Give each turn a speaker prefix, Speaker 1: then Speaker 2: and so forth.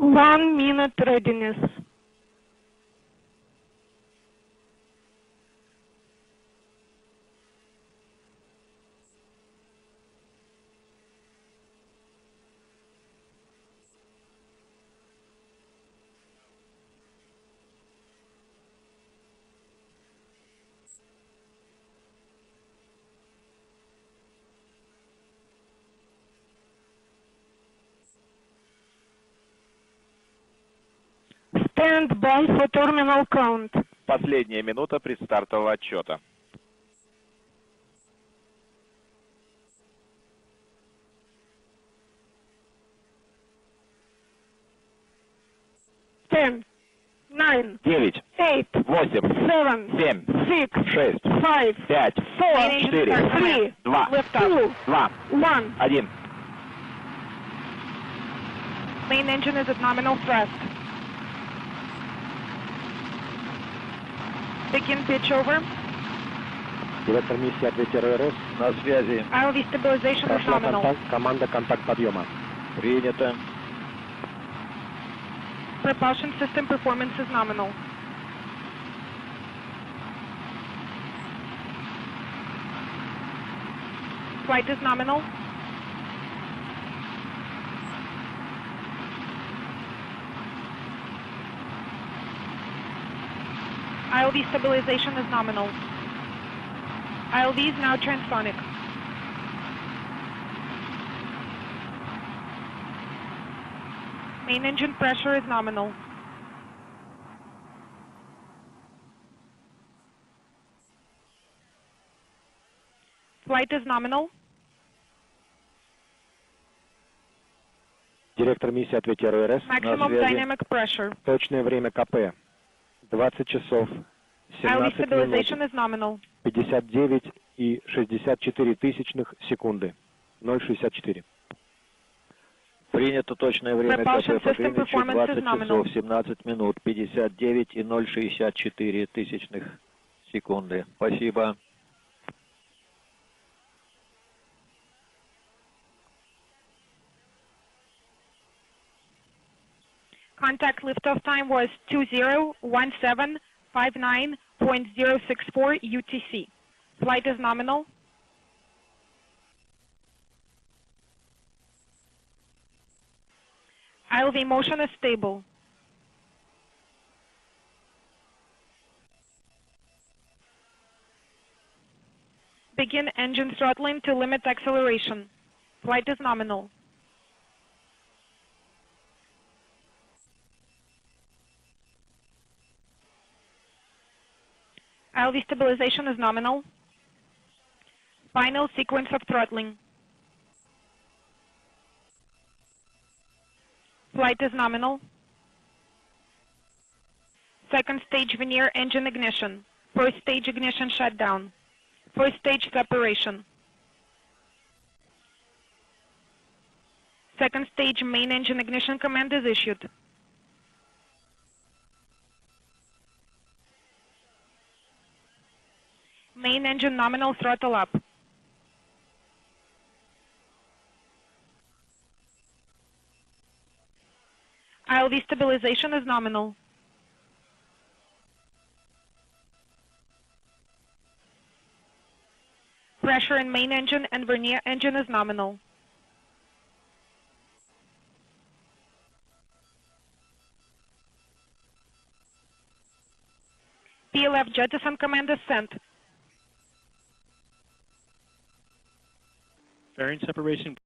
Speaker 1: 1 minute readiness. Stand by for terminal count.
Speaker 2: Последняя минута предстартового отчета.
Speaker 1: Ten, 9,
Speaker 2: 9,
Speaker 1: 8,
Speaker 2: 8,
Speaker 1: 7,
Speaker 2: 7,
Speaker 1: 6,
Speaker 2: 6,
Speaker 1: 5,
Speaker 2: 5,
Speaker 1: 4,
Speaker 2: 4,
Speaker 1: 3,
Speaker 2: 2,
Speaker 1: lift off.
Speaker 2: 2,
Speaker 1: 1.
Speaker 2: 1.
Speaker 1: Main engine is at nominal thrust. Begin pitch over.
Speaker 3: Директор миссии ответил РС.
Speaker 2: На связи.
Speaker 1: ILV stabilization is
Speaker 3: Прошла
Speaker 1: nominal.
Speaker 3: команда контакт подъема.
Speaker 2: Принято.
Speaker 1: Propulsion system performance is nominal. Flight is nominal. ILV stabilization is nominal. ILV is now transonic. Main engine pressure is nominal. Flight is nominal.
Speaker 3: Директор миссии ответил РС.
Speaker 1: Maximum dynamic pressure.
Speaker 3: Точное время КП. 20 часов
Speaker 1: ILV
Speaker 3: 17
Speaker 1: stabilization
Speaker 3: минут
Speaker 1: is nominal.
Speaker 3: 59,64 секунды. 0,64.
Speaker 2: Принято точное время
Speaker 1: Propulsion
Speaker 2: КП по
Speaker 1: system
Speaker 2: Гринвичу
Speaker 1: performance is
Speaker 2: 20
Speaker 1: nominal.
Speaker 2: часов 17 минут 59,064 секунды. Спасибо.
Speaker 1: Contact liftoff time was 201759.064 UTC. Flight is nominal. ILV motion is stable. Begin engine throttling to limit acceleration. Flight is nominal. ILV stabilization is nominal. Final sequence of throttling. Flight is nominal. Second stage Vernier engine ignition. First stage ignition shutdown. First stage separation. Second stage main engine ignition command is issued. Main engine nominal throttle up. ILV stabilization is nominal. Pressure in main engine and Vernier engine is nominal. PLF jettison command is sent.
Speaker 4: Fairing separation